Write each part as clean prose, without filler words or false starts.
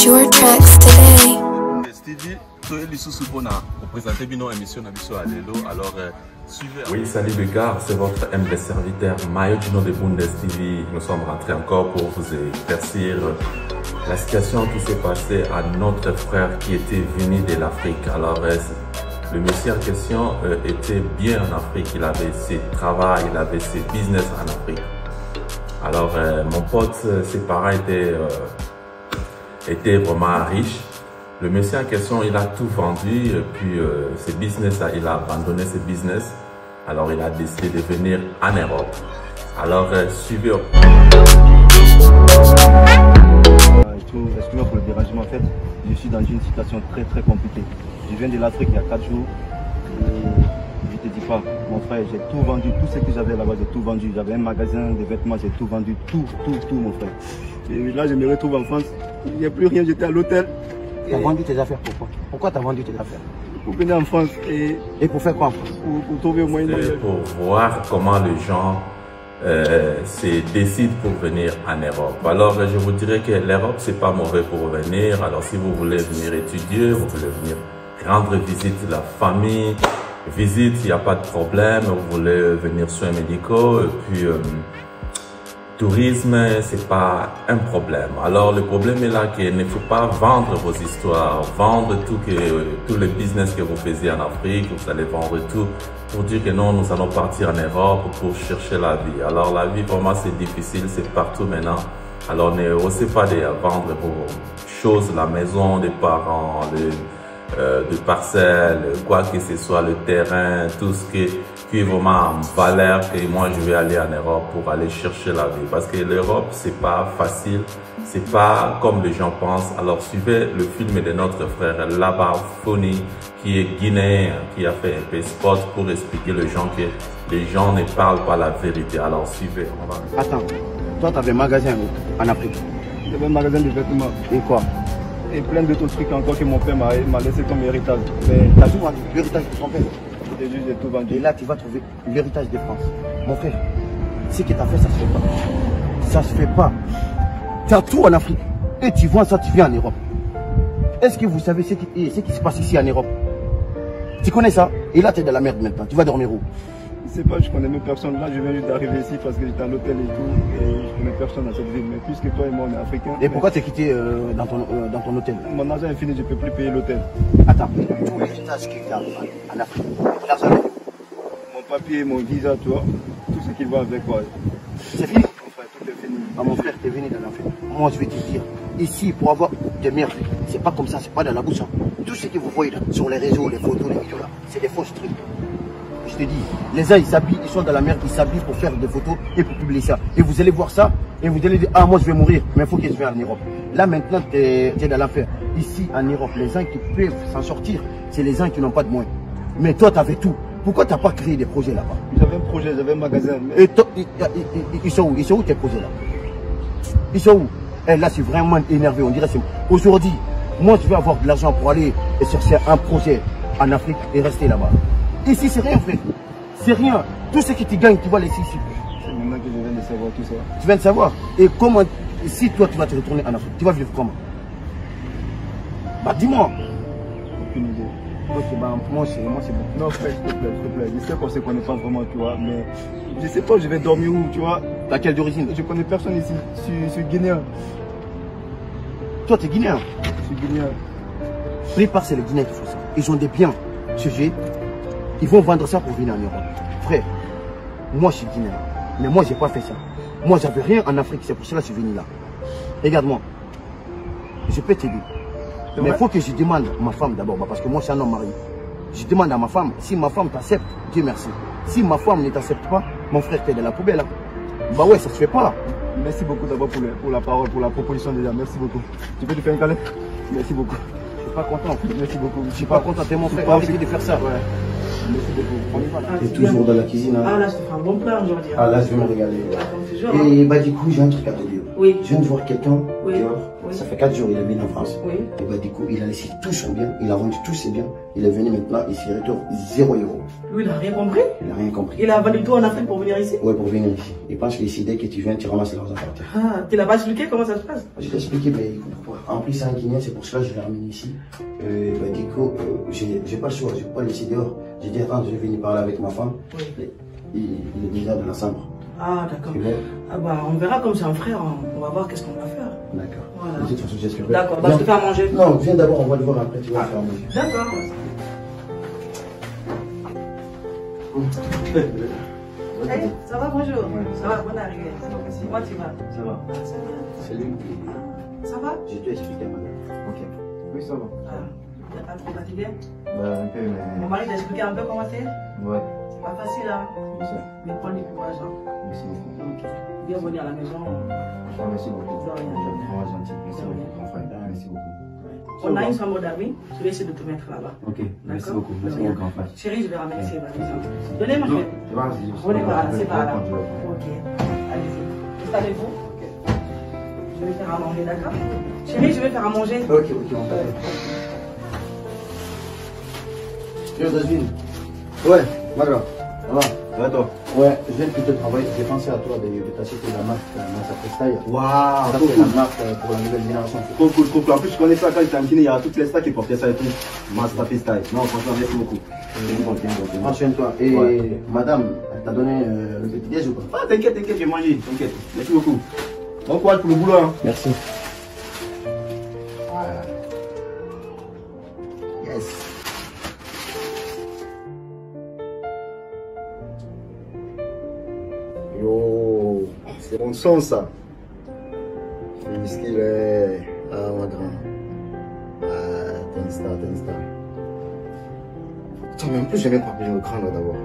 Purchase your tracks today. Stevie, vous présentez bien nos émissions alors suivez. Oui, salut les gars, c'est votre humble serviteur Mayo Gino de Bundes TV. Nous sommes rentrés encore pour vous éclaircir la situation qui s'est passée à notre frère qui était venu de l'Afrique. Alors, le monsieur en question était bien en Afrique, il avait ses travaux, il avait ses business en Afrique. Alors, mon pote, ses parents étaient vraiment riches. Le monsieur en question, il a tout vendu, et puis ses business, il a abandonné ses business. Alors, il a décidé de venir en Europe. Alors, suivez. Excusez-moi pour le dérangement, en fait, je suis dans une situation très compliquée. Je viens de l'Afrique il y a 4 jours. Et je te dis pas, mon frère, j'ai tout vendu, tout ce que j'avais là-bas, j'ai tout vendu. J'avais un magasin de vêtements, j'ai tout vendu, tout, mon frère. Et là, je me retrouve en France, il n'y a plus rien, j'étais à l'hôtel. Tu as vendu tes affaires, pourquoi tu as vendu tes affaires? Pour venir en France et pour faire quoi en France? Pour trouver au moyen de... Pour voir comment les gens se décident pour venir en Europe. Alors, je vous dirais que l'Europe, c'est pas mauvais pour venir. Alors, si vous voulez venir étudier, vous voulez venir rendre visite à la famille, visite, il n'y a pas de problème. Vous voulez venir soins médicaux, et puis tourisme, c'est pas un problème. Alors, le problème est là qu'il ne faut pas vendre vos histoires, vendre tout le business que vous faisiez en Afrique, vous allez vendre tout pour dire que non, nous allons partir en Europe pour chercher la vie. Alors, la vie, vraiment, c'est difficile, c'est partout maintenant. Alors, ne osez pas de vendre vos choses, la maison des parents, de parcelles, quoi que ce soit, le terrain, tout ce qui est vraiment en valeur, que moi je vais aller en Europe pour aller chercher la vie. Parce que l'Europe, c'est pas facile, c'est pas comme les gens pensent. Alors suivez le film de notre frère Laba Foni, qui est guinéen, qui a fait un peu spot pour expliquer aux gens que les gens ne parlent pas la vérité. Alors suivez, on va... Attends, toi tu avais un magasin en Afrique? J'avais un magasin de vêtements. Et quoi? Et plein d'autres trucs encore que mon père m'a laissé comme héritage. Mais tu as tout vendu, l'héritage de ton père? J'ai tout vendu. Et là, tu vas trouver l'héritage de France. Mon frère, ce que tu as fait, ça se fait pas. Ça se fait pas. Tu as tout en Afrique. Et tu vends ça, tu viens en Europe. Est-ce que vous savez ce qui se passe ici en Europe? Tu connais ça? Et là, tu es dans la merde maintenant. Tu vas dormir où? Je sais pas, je connais même personne. Là, je viens juste d'arriver ici parce que j'étais à l'hôtel et tout. Et je connais personne dans cette ville. Mais puisque toi et moi, on est africains. Et pourquoi tu es quitté dans ton hôtel? Mon argent est fini, je ne peux plus payer l'hôtel. Attends, tous les héritages qu'il y a en Afrique, l'argent. Mon papier, mon visa, tu vois, tout ce qui va avec quoi. C'est fini? Mon frère, tout est fini. Ah, mon frère, tu es venu dans l'Afrique. Moi, je vais te dire, ici, pour avoir des merdes, c'est pas comme ça, c'est pas dans la bouche. Hein. Tout ce que vous voyez là, sur les réseaux, les photos, les vidéos là, c'est des fausses trucs. Je te dis, les gens ils s'habillent, ils sont dans la merde, ils s'habillent pour faire des photos et pour publier ça. Et vous allez voir ça et vous allez dire, ah moi je vais mourir, mais il faut que je vienne en Europe. Là maintenant tu es dans l'affaire. Ici en Europe, les gens qui peuvent s'en sortir, c'est les gens qui n'ont pas de moyens. Mais toi tu avais tout. Pourquoi tu n'as pas créé des projets là-bas? J'avais un projet, j'avais un magasin. Mais... Et toi, ils sont où? Ils sont où tes projets là? Ils sont où? Et là c'est vraiment énervé, on dirait c'est... Aujourd'hui, moi je vais avoir de l'argent pour aller et chercher un projet en Afrique et rester là-bas. Ici, c'est rien, frère. C'est rien. Tout ce que tu gagnes, tu vas laisser ici. C'est maintenant que je viens de savoir tout ça. Tu viens de savoir. Et comment, si toi, tu vas te retourner en Afrique, tu vas vivre comment? Bah, dis-moi. Aucune idée. Ok, bah, moi, c'est bon. Non, frère, s'il te plaît. Je sais qu'on se connaît pas vraiment, tu vois, mais je sais pas où je vais dormir où, tu vois. T'as quelle d'origine? Je connais personne ici. Je suis guinéen. Toi, tu es guinéen? Je suis guinéen. Prépare, c'est les Guinéens qui font ça. Ils ont des biens sujets. Ils vont vendre ça pour venir en Europe. Frère, moi je suis guinéen, mais moi j'ai pas fait ça. Moi j'avais rien en Afrique, c'est pour cela que je suis venu là. Regarde-moi, je peux t'aider. Mais il faut que je demande à ma femme d'abord, parce que moi je suis un homme marié. Je demande à ma femme, si ma femme t'accepte, Dieu merci. Si ma femme ne t'accepte pas, mon frère t'es de la poubelle. Hein. Bah ouais, ça se fait pas. Merci beaucoup d'abord pour la parole, pour la proposition déjà. Merci beaucoup. Tu peux te faire un câlin? Merci beaucoup. Je suis pas content. Merci beaucoup. Je suis pas content, t'es mon frère. Arrêtez de faire ça. Ouais. Merci beaucoup. T'es toujours dans la cuisine. Hein. Ah là, je te fais un bon plat aujourd'hui. Ah là, je vais me régaler. Toujours, et bah du coup, j'ai un truc à te dire. Oui. Je viens de voir quelqu'un, oui. tu vois, oui. Ça fait 4 jours, il est venu en France. Oui. Et bah du coup, il a laissé tout son bien, il a vendu tous ses biens. Il est venu maintenant, il s'y retourne 0 €. Lui, il n'a rien compris. Il n'a rien compris. Il a vendu tout en Afrique pour venir ici. Ouais, pour venir ici. Il pense qu'ici, dès que tu viens, tu ramasses l'argent par terre. Ah, tu l'as pas expliqué comment ça se passe? Je t'ai expliqué, mais il comprend pas. En plus, c'est un Guinéen, c'est pour cela que je l'ai ramené ici. Du coup, j'ai pas le choix, je peux pas le laisser dehors. J'ai dit, attends, je vais venir parler avec ma femme. Oui. Il est déjà dans la chambre. Ah, d'accord. Ah bah, on verra comme c'est un frère, on va voir qu'est-ce qu'on va faire. D'accord. Voilà. De toute façon, j'espère. D'accord, bah, je te fais à manger. Non, viens d'abord, on va le voir après, tu vas faire à manger. D'accord. Hey, ça va, bonjour. Ouais. Ça va, bonne arrivée. Comment tu vas? Ça va. Ah, ça va. Salut. Ça va? J'ai dû expliquer à madame. Ok. Oui, ça va. Ah, t'as pas trop fatigué? Bah, un peu, mais. Mon mari t'a expliqué un peu comment c'est? Ouais. C'est pas facile, hein? Oui, ça. Mais prends du courage, hein? Merci beaucoup. Ok. Bienvenue à la maison. Merci beaucoup. De rien. C'est vraiment gentil. Merci De rien. beaucoup, mon frère. Merci beaucoup. On a une chambre d'amis, je vais essayer de te mettre là-bas. Ok. Merci D'accord? beaucoup. Merci De rien. beaucoup, mon frère. Chérie, je vais ramener ces valises. Donnez ma chérie. Vas-y. On est par là, c'est par là. Ok. Ok. Allez-y. Installez-vous. Je vais faire à manger, d'accord? Chérie, je vais faire à manger. Ok, mon frère. Yo, Dasvin. Ouais, Magra. Ça va? Ça va toi? Ouais, je viens de quitter le travail. J'ai pensé à toi de t'acheter la marque Masterfreestyle. Waouh, Ça, trop c'est cool. la marque pour la nouvelle génération. Trop cool, trop cool. En plus, je connais ça quand j'étais en Guinée, il y a toutes les stars qui portaient ça et tout. Masterfreestyle. Non, franchement, merci beaucoup. Prends soin de toi. Et Ouais. madame, elle t'a donné le petit déj ou pas? Ah, t'inquiète, t'inquiète, j'ai mangé. T'inquiète. Merci beaucoup. Bon courage pour le boulot. Hein. Merci. Yes. Yo, c'est mon son ça. Qu'il est. Ah, ma grande. Ah, t'es une star, t'es une star. Attends, mais en plus, j'ai même pas pris le crâne là d'abord.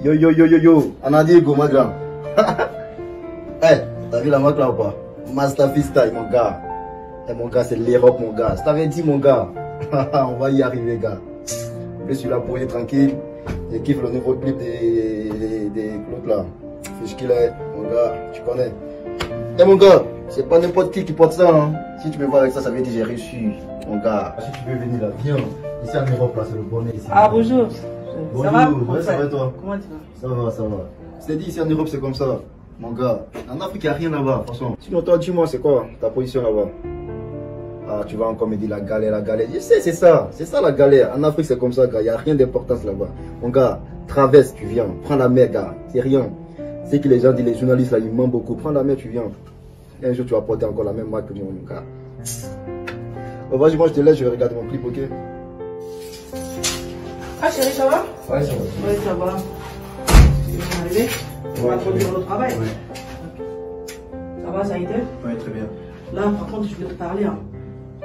Yo, yo, yo, yo, yo. Anadigo, ma grande. Eh, t'as vu la marque là ou pas? Masterfreestyle, mon gars. Eh, mon gars, c'est l'Europe, mon gars. Je t'avais dit, mon gars. On va y arriver, gars. Je suis là pour y tranquille. Je kiffe le nouveau clip des Claude là. Fiche qu'il est, mon gars, tu connais. Eh mon gars, c'est pas n'importe qui porte ça. Hein. Si tu me vois avec ça, ça veut dire que j'ai réussi. Mon gars, si tu veux venir là, viens. Ici en Europe là, c'est le bonnet. Ici. Ah, bonjour. Bonjour, Ça va? ouais, ça va toi? Comment tu vas? Ça va, ça va. Je t'ai dit, ici en Europe, c'est comme ça. Mon gars, en Afrique, il n'y a rien là-bas, franchement. Sinon, toi, dis-moi, c'est quoi ta position là-bas? Ah, tu vas encore me dire la galère, la galère. Je sais, c'est ça la galère. En Afrique, c'est comme ça, gars. Il n'y a rien d'importance là-bas. Mon gars, traverse, tu viens. Prends la mer, gars. C'est rien. C'est que les gens disent, les journalistes là, ils mentent beaucoup. Prends la mer, tu viens. Et un jour, tu vas porter encore la même marque que moi, mon gars. Bon, vas-y, moi, je te laisse, je vais regarder mon clip, ok? Ah, chérie, ça va? Ouais, ça va. Oui, ça va. Tu es arrivé? On va produire le travail. Ouais. Ça va, ça a été? Ouais, très bien. Là, par contre, je vais te parler. Hein.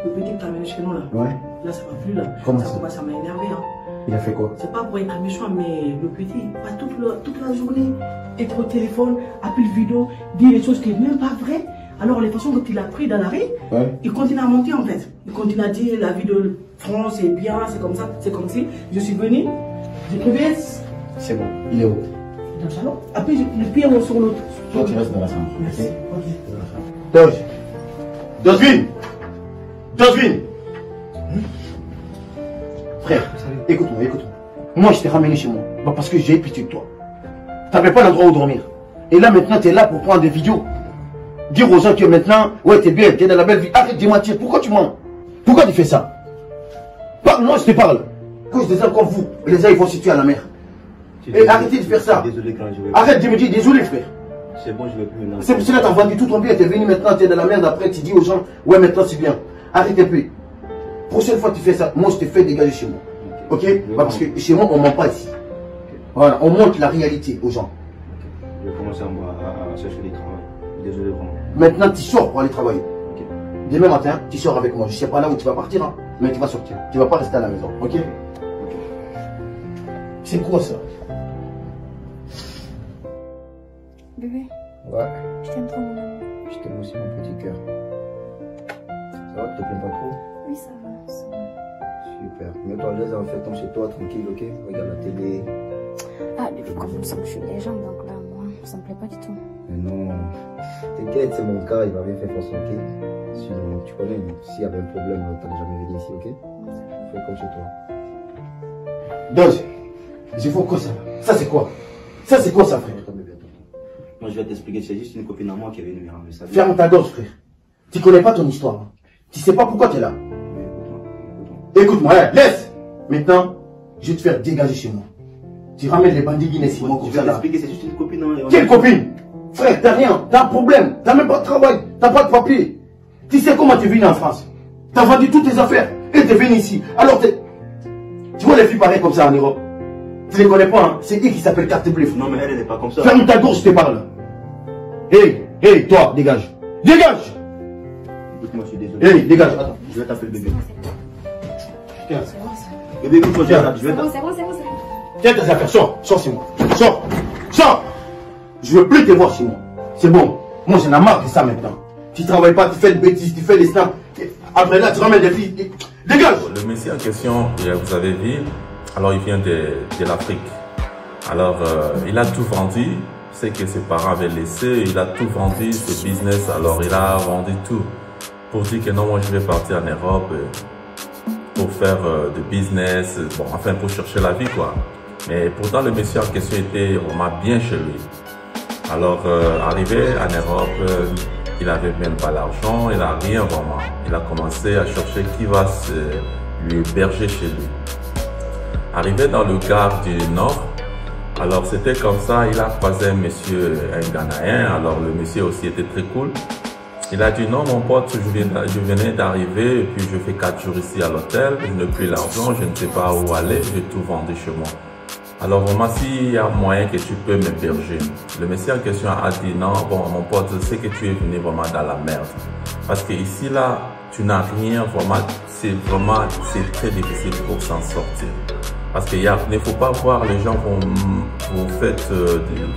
Le petit que tu as amené chez nous, là. Ouais. Là, ça va plus, là. Comment ça ça? commence à m'énerver. Hein. Il a fait quoi? C'est pas pour être méchant, mais le petit, pas toute la journée, être au téléphone, appel vidéo, dire des choses qui sont même pas vraies. Alors, les façons dont il a pris dans la rue, Ouais. il continue à mentir en fait. Il continue à dire la vie de France c'est bien, c'est comme ça, c'est comme si. Je suis venu, j'ai trouvé C'est bon. Il est où? dans le salon. Après, le pied sur l'autre. Toi, tu restes dans la chambre. Merci. Ok. Ok. Dodge. Dodgevin. Dodgevin. Frère, écoute-moi, écoute-moi. Moi, je t'ai ramené chez moi. Bah, parce que j'ai pitié de toi. T'avais pas l'endroit où dormir. Et là, maintenant, t'es là pour prendre des vidéos. Dire aux gens que maintenant, ouais, t'es bien, t'es dans la belle vie. Arrête de mentir. Pourquoi tu mens? Pourquoi tu fais ça? Parle-moi, je te parle. Cause des gens comme vous, les gens, ils vont se tuer à la mer. Et arrêtez de faire ça. Désolé quand je vais. Arrête de me dire désolé, frère. C'est bon, je vais plus maintenant. C'est pour cela que t'as vendu tout ton bien, t'es venu maintenant, t'es dans la merde, après tu dis aux gens, ouais maintenant c'est bien. Arrête un peu. Prochaine fois que tu fais ça, moi je te fais dégager chez moi. Ok? Bah, parce que chez moi on ment pas ici. Voilà, on montre la réalité aux gens. Je vais commencer à chercher du travail. Désolé vraiment. Maintenant tu sors pour aller travailler. Ok. Demain matin, tu sors avec moi. Je sais pas là où tu vas partir, hein, mais tu vas sortir. Tu vas pas rester à la maison. Ok? C'est quoi ça? Bébé, Ouais, je t'aime trop, mon amour. je t'aime aussi mon petit cœur. Ça va, tu te plains pas trop? Oui, ça va, ça va. Super. Mets-toi à l'aise en fait, comme chez toi, tranquille, ok? Regarde la télé. Ah, depuis comme ça, je suis légende, donc là, moi, ça me plaît pas du tout. Mais non, t'inquiète, c'est mon cas, il va rien faire force, ok? Sinon, tu connais, s'il y avait un problème, t'allais jamais venir ici, ok? Fais comme chez toi. Dodge, il faut quoi ça? Ça c'est quoi? Ça c'est quoi ça, frère? Attends, bébé, attends. Moi, je vais t'expliquer, c'est juste une copine à moi qui est venue me ramener ça. Ferme ta dose, frère. Tu connais pas ton histoire. Tu sais pas pourquoi tu es là. Écoute-moi, hein, laisse. Maintenant, je vais te faire dégager chez moi. Tu ramènes les bandits guinéens comme Je ça vais là. t'expliquer, c'est juste une copine à moi. Quelle copine? Frère, t'as rien, t'as un problème, t'as même pas de travail, t'as pas de papier. Tu sais comment tu es venu en France? T'as vendu toutes tes affaires et t'es venu ici. Alors tu vois les filles pareilles comme ça en Europe? Tu les connais pas, hein? C'est qui s'appelle Carte Bleue? Non, mais elle n'est pas comme ça. Ferme ta gorge, je te parle. Hey, toi, dégage. Dégage! Écoute-moi, je suis désolé. Hey, dégage, attends. Je vais t'appeler bébé. Tiens, Bébé, écoute-moi, je vais C'est bon, t'appeler. c'est bon. tiens tes affaires, sors chez moi. Sors! Je veux plus te voir chez moi. C'est bon. Moi, j'en ai marre de ça maintenant. Tu travailles pas, tu fais des bêtises, tu fais des snaps. Après là, tu ramènes des filles. Dégage! Le monsieur en question, vous avez vu, alors il vient de l'Afrique. Alors, il a tout vendu. C'est que ses parents avaient laissé, il a tout vendu, ses business, alors il a vendu tout. Pour dire que non, moi je vais partir en Europe pour faire de business, bon, enfin pour chercher la vie quoi. Mais pourtant le monsieur en question était vraiment bien chez lui. Alors arrivé en Europe, il avait même pas l'argent, il a rien vraiment. Il a commencé à chercher qui va lui héberger chez lui. Arrivé dans le gare du Nord, alors c'était comme ça, il a croisé un monsieur, un Ghanéen, alors le monsieur aussi était très cool. Il a dit non mon pote, je venais d'arriver et puis je fais 4 jours ici à l'hôtel, je n'ai plus l'argent, je ne sais pas où aller, je vais tout vendre chez moi. Alors vraiment s'il y a moyen que tu peux m'héberger. Le monsieur en question a dit non, bon mon pote, je sais que tu es venu vraiment dans la merde. Parce que ici là, tu n'as rien, c'est très difficile pour s'en sortir. Parce qu'il ne faut pas voir les gens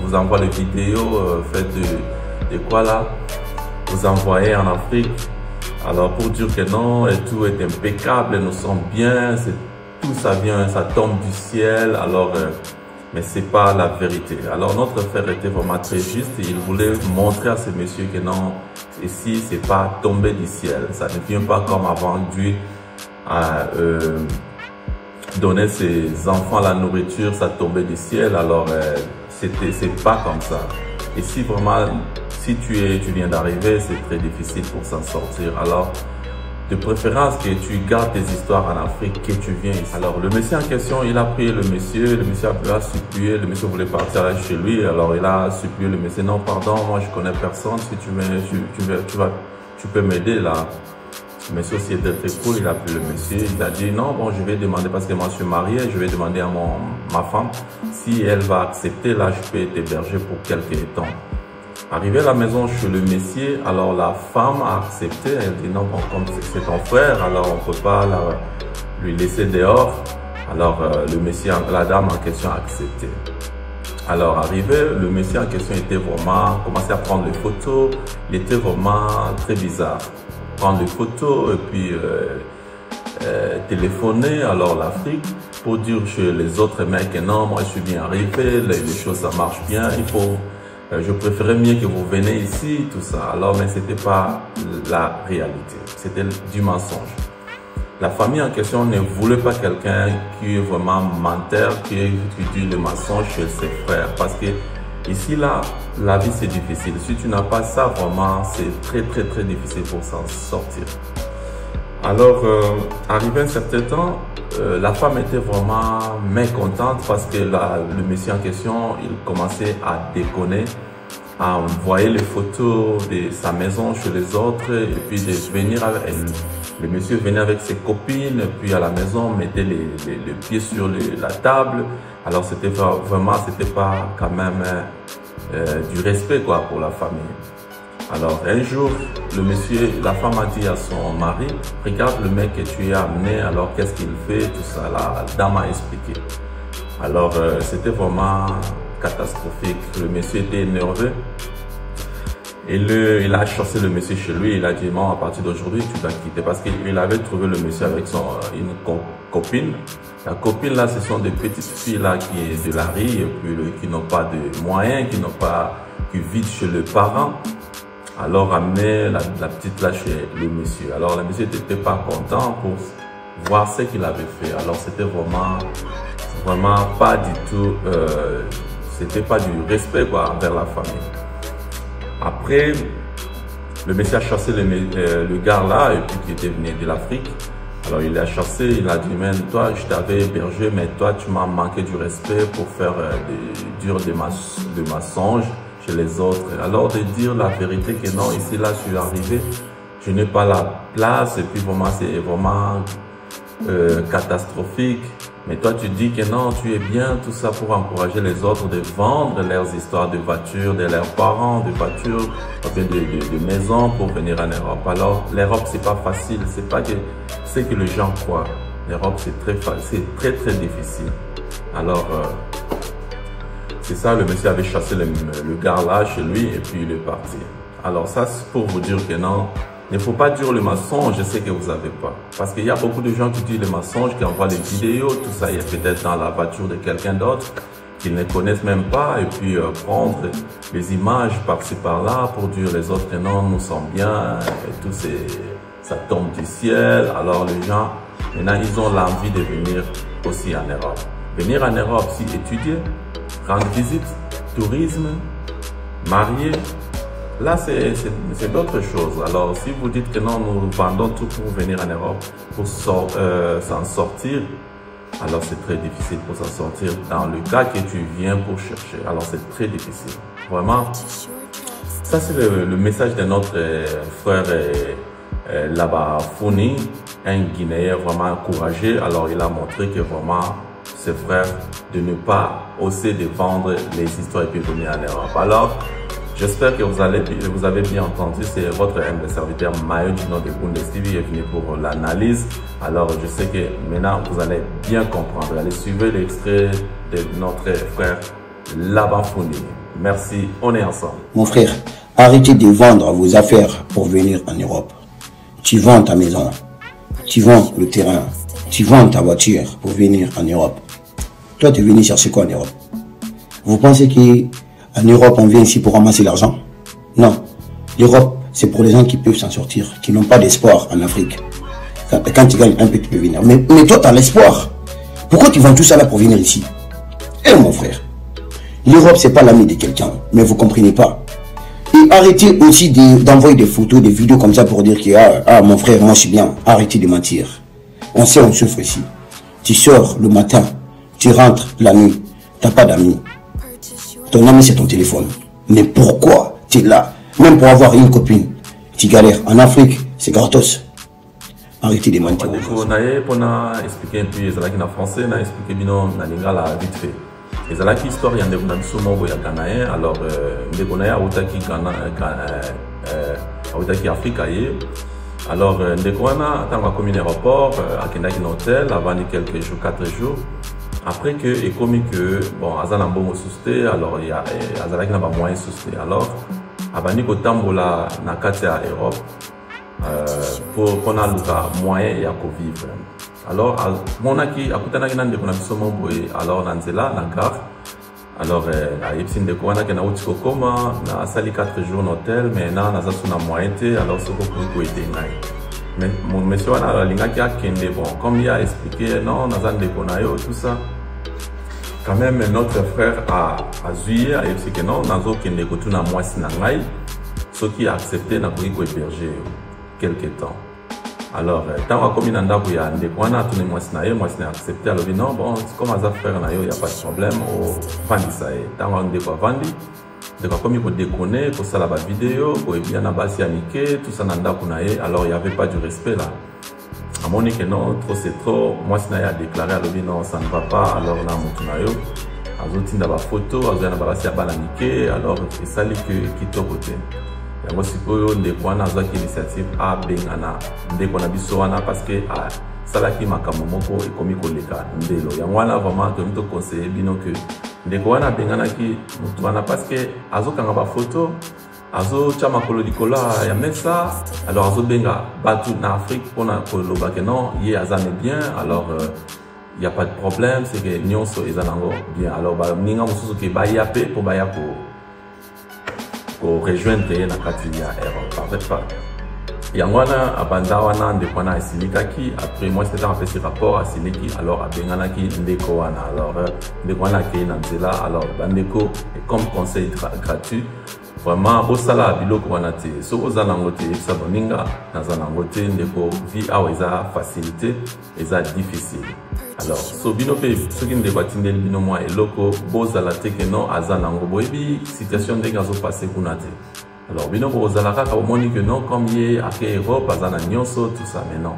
vous envoient les vidéos, faites de quoi là, vous envoyez en Afrique. Alors pour dire que non, et tout est impeccable, nous sommes bien, tout ça vient, ça tombe du ciel, alors, mais c'est pas la vérité. Alors notre frère était vraiment très juste, il voulait montrer à ce monsieur que non, ici c'est pas tombé du ciel, ça ne vient pas comme avant Dieu à donner ses enfants la nourriture, ça tombait du ciel, alors c'est pas comme ça. Et si vraiment, si tu viens d'arriver, c'est très difficile pour s'en sortir. Alors, de préférence que tu gardes tes histoires en Afrique, que tu viens ici. Alors, le monsieur en question, il a pris le monsieur a supplié, le monsieur voulait partir chez lui, alors il a supplié le monsieur, non, pardon, moi je connais personne, si tu peux m'aider là. Le monsieur aussi était très cool, il a pris le monsieur, il a dit non, bon, je vais demander, parce que moi je suis marié, je vais demander à ma femme si elle va accepter, là je peux t'héberger pour quelques temps. Arrivé à la maison chez le monsieur, alors la femme a accepté, elle dit non, bon, comme c'est ton frère, alors on ne peut pas lui laisser dehors. Alors le monsieur, la dame en question a accepté. Alors arrivé, le monsieur en question était vraiment, commençait à prendre les photos, il était vraiment très bizarre. Prendre des photos et puis téléphoner alors l'Afrique pour dire chez les autres mecs non, moi je suis bien arrivé, les choses ça marche bien, je préférais mieux que vous venez ici, tout ça. Alors mais c'était pas la réalité, c'était du mensonge. La famille en question ne voulait pas quelqu'un qui est vraiment menteur, qui dit le mensonge chez ses frères, parce que ici là, la vie c'est difficile. Si tu n'as pas ça, vraiment, c'est très difficile pour s'en sortir. Alors, arrivé un certain temps, la femme était vraiment mécontente parce que le monsieur en question, il commençait à déconner, à envoyer les photos de sa maison chez les autres et puis de venir avec elle. Le monsieur venait avec ses copines, puis à la maison, mettait les pieds sur la table. Alors c'était vraiment, c'était pas quand même du respect quoi pour la famille. Alors un jour, la femme a dit à son mari, regarde le mec que tu as amené, alors qu'est-ce qu'il fait, tout ça. La dame a expliqué. Alors c'était vraiment catastrophique. Le monsieur était nerveux. Et il a chassé le monsieur chez lui, il a dit non, à partir d'aujourd'hui tu vas quitter, parce qu'il avait trouvé le monsieur avec une copine. La copine là, ce sont des petites filles là qui est de la rue et puis qui n'ont pas de moyens, qui n'ont pas qui vit chez le parent. Alors amener la petite là chez le monsieur. Alors le monsieur n'était pas content pour voir ce qu'il avait fait. Alors c'était vraiment pas du tout, c'était pas du respect quoi envers la famille. Après, le monsieur a chassé le gars là, et puis qui était venu de l'Afrique. Alors il a chassé, il a dit, mais toi je t'avais hébergé, mais toi tu m'as manqué du respect pour faire des mensonges chez les autres. Alors de dire la vérité que non, ici là je suis arrivé, je n'ai pas la place, et puis vraiment c'est vraiment catastrophique. Mais toi tu dis que non, tu es bien, tout ça pour encourager les autres de vendre leurs histoires de voitures, de leurs parents, de voitures, de maisons pour venir en Europe. Alors l'Europe c'est pas facile, c'est pas que c'est que les gens croient. L'Europe c'est très difficile. Alors c'est ça, le monsieur avait chassé le gars là chez lui et puis il est parti. Alors ça c'est pour vous dire que non, il ne faut pas dire le mensonge, je sais que vous n'avez pas. Parce qu'il y a beaucoup de gens qui disent le mensonge, qui envoient les vidéos, tout ça, il y a peut-être dans la voiture de quelqu'un d'autre qu'ils ne connaissent même pas, et puis prendre les images par-ci par-là pour dire les autres que non, nous sommes bien, et tout ça tombe du ciel. Alors les gens, maintenant, ils ont l'envie de venir aussi en Europe. Venir en Europe, si étudier, rendre visite, tourisme, marier, là, c'est d'autres choses. Alors, si vous dites que non, nous vendons tout pour venir en Europe, pour s'en sortir, alors c'est très difficile pour s'en sortir dans le cas que tu viens pour chercher. Alors, c'est très difficile. Vraiment, ça c'est le message de notre frère là-bas, Founi, un Guinéen vraiment courageux. Alors, il a montré que vraiment, ses frères, de ne pas oser de vendre les histoires et puis venir en Europe. Alors, j'espère que vous avez bien entendu. C'est votre humble serviteur Mayo du nom de Bundes TV est venu pour l'analyse. Alors je sais que maintenant vous allez bien comprendre. Allez suivre l'extrait de notre frère Laban Founi. Merci, on est ensemble. Mon frère, arrêtez de vendre vos affaires pour venir en Europe. Tu vends ta maison, tu vends le terrain, tu vends ta voiture pour venir en Europe. Toi, tu es venu chercher quoi en Europe? Vous pensez qu'en Europe, on vient ici pour ramasser l'argent? Non. L'Europe, c'est pour les gens qui peuvent s'en sortir, qui n'ont pas d'espoir en Afrique. Quand tu gagnes un peu, tu peux venir. Mais toi, tu as l'espoir. Pourquoi tu vends tout ça là pour venir ici? Eh mon frère, l'Europe, c'est pas l'ami de quelqu'un, mais vous comprenez pas. Et arrêtez aussi d'envoyer des photos, des vidéos comme ça pour dire que mon frère, moi je suis bien. Arrêtez de mentir. On sait, on souffre ici. Tu sors le matin, tu rentres la nuit, tu n'as pas d'amis. Ton ami, c'est ton téléphone. Mais pourquoi tu es là? Même pour avoir une copine, tu galères. En Afrique, c'est gratos. Arrêtez de mentir. Pour expliquer un peu en français, on a expliqué bien la lingala vite fait. Et c'est là qui histoire, il y a des gens qui sont Ghanéens. Alors, des Ghanéens qui Afrique. Alors, des Ghanéens, dans la commune aéroport, à Kendaki Hotel, avant quelques jours, 4 jours. Après que, et comme que, bon, Azan a bon susté, alors il y a Azan qui n'a pas moyen susté. Alors, Abani ko tambola na kati ya Europe, pour qu'on a le moyen et à vivre. Alors, mon aki, à côté de la qu'on a besoin de alors Nanzela, na gare. Alors, à Epsin de Kouana, qui a outil Kokoma, na sali 4 jours d'hôtel, mais na suna moyen, alors ce qu'on peut aider. Mais mon monsieur a l'inga qui a kende bon, comme il a expliqué, non, Nazan de Konayo, tout ça. Quand même, notre frère a zuyé, a expliqué que non, Nazo kende kotuna moi sinangai, ce qui a accepté n'a pas héberger quelques temps. Alors, tant que comme il n'a pas de Kouana, tout le moi sinaye, moi sinaye accepté, alors il dit non, bon, comme Azaf frère nayo, il n'y a pas de problème, au Fandisaye. Tant qu'on découvre Vandi. Donc, comme il faut déconner, pour ça la vidéo, pour bien abaser Anike, tout ça n'anda kunaye, alors il n'y avait pas du respect là. À mon que non, trop c'est trop. Moi, si n'a déclaré, alors non, ça ne va pas, alors on a mon tunayo. Alors, il y a des photos, alors il y a des alors c'est ça qui est au côté. Il y a aussi des initiatives à Bengana, des parce que ça là qui m'a kamomoko et comme il y a vraiment de conseiller que des Bengana qui parce que azo kanga photo azo chama kolo dikola ya mesa alors azo benga batu na Afrique pour na kolo ba que non y azane bien alors il y a pas de problème c'est que nyonso ezanango bien alors ba ninga mususu ke ba yape pour ba yapo pour rejoindre na kati ya Europe. En fait pas. Yango wana abanda wana ndeko wana asilikaki, après moi c'était en fait ce rapport asiliki, alors abenganaki ndeko wana, alors ndeko wana ke na nzela, alors bandeko et comme conseil gratuit vraiment bosala biloko wana te, so ozana ngote sa boninga nazana ngote ndeko vie awa eza facilité eza difficile. Alors so bino pe soki ndeko atindeli bino mwa eloko bozala te ke non azana ngo boyebi situation ndenge azo passer kuna te. Alors, bino bozala kaka omoni que non, comme yé ake Europe, azana nyonso, tout ça, mais non.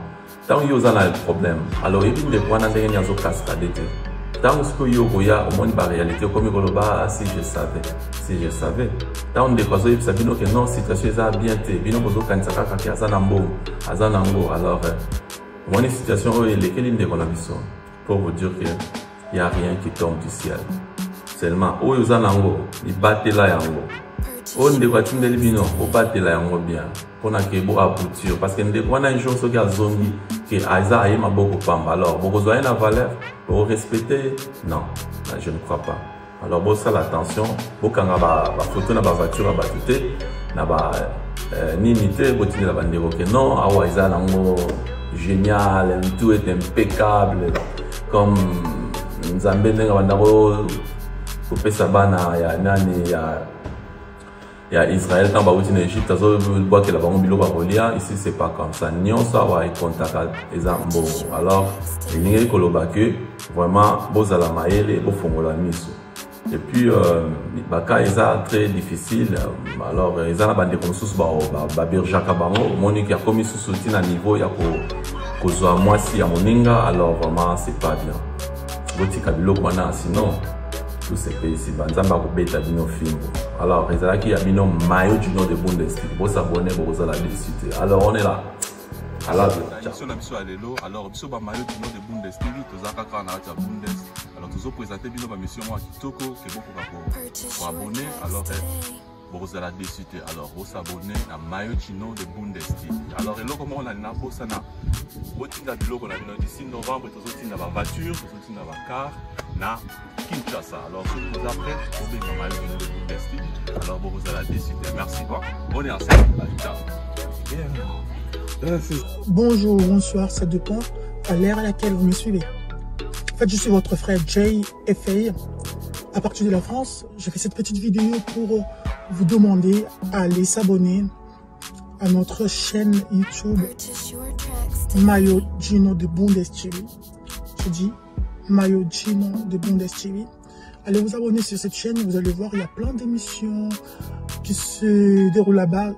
Tant yo zana le problème, alors ebin de kwana ndenge nyazo cascade te. Tant ce que yo goya omoni ba réalité comme koloba si je savais. Tant de kwazo yebisa bino que non, situation eza bien te, bino bozo kanisa kaka ki azana mbo, azana ngo. Alors, omoni situation oyo lekeli ndeko na biso pour vous dire que il y a rien qui tombe du ciel. Seulement oyo zana ngo, ibatela yango. On ne doit pas bino au battre la yango bien pour que bo aboutir parce que ndeko wana jour so ka zongi que aiza ayema beaucoup pamba alors beaucoup zoya na valeur pour respecter non je ne crois pas. Alors bon ça l'attention bokanga ba photo na ba voiture ba tuté na ba nimité botini la bandeko que non awa aiza nango génial tout est impeccable comme nzambe ndenga bandako kopesa bana ya nani ya Israël tant bauti en Égypte azo bois que la bango biloko kolia ici c'est pas comme ça nyonso awa contact ezambo alors ningi koloba que vraiment bozala maele bofongola miso et puis baka eza très difficile alors eza na bande comme sous ba berjaka bango monique ya komi sous soutien à niveau ya ko zo mwasi ya moninga alors vraiment c'est pas bien botika biloko wana sinon tous ces pays ici banzamba ko beta bino filmo. Alors ezalaki ya bino maillot du nom de Bundesliga bo s'abonner bo za la décité. Alors on est là. Alors sur la mission alelo alors biso ba maillot du nom de Bundesliga tozaka ka na ta Bundes. Alors tozo présenter bino ba mission wa kitoko ke boko ba ko abonner alors bo za la décité. Alors bo s'abonner na maillot du nom de Bundesliga. Alors eloko mo na na bosa na botinga biloko na bino d'ici novembre tozo tinda ba voiture, tozo tinda ba car na Kinshasa. Alors, si vous êtes prêts, vous pouvez me marier de Bundesliga. Alors, vous allez décider. Merci. Bon, on est ensemble. Ciao. Bonjour, bonsoir, ça dépend à l'ère à laquelle vous me suivez. En fait, je suis votre frère Jay FA. À partir de la France, j'ai fait cette petite vidéo pour vous demander à aller s'abonner à notre chaîne YouTube Mayo Gino de Bundesliga. Je dis Mayo Gino de Bundesliga. Allez vous abonner sur cette chaîne, vous allez voir, il y a plein d'émissions qui se déroulent là-bas.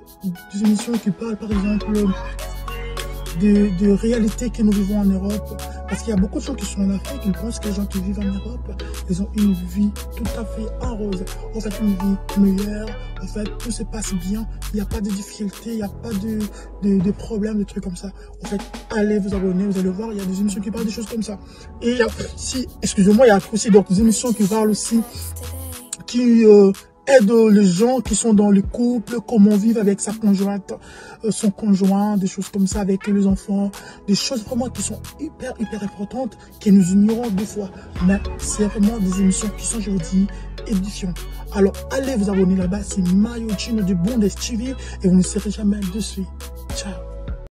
Des émissions qui parlent par exemple de réalité que nous vivons en Europe. Parce qu'il y a beaucoup de gens qui sont en Afrique, ils pensent que les gens qui vivent en Europe, ils ont une vie tout à fait en rose. En fait, une vie meilleure, en fait, tout se passe bien, il n'y a pas de difficultés, il n'y a pas de problèmes, de trucs comme ça. En fait, allez vous abonner, vous allez voir, il y a des émissions qui parlent des choses comme ça. Et il y a aussi, excusez-moi, il y a aussi d'autres émissions qui parlent aussi, qui aide les gens qui sont dans le couple, comment vivre avec sa conjointe, son conjoint, des choses comme ça avec les enfants, des choses vraiment qui sont hyper importantes, que nous ignorons des fois. Mais c'est vraiment des émissions qui sont, je vous dis, édifiantes. Alors allez vous abonner là-bas, c'est Mayo Gino de Bundesliga et vous ne serez jamais dessus. Ciao.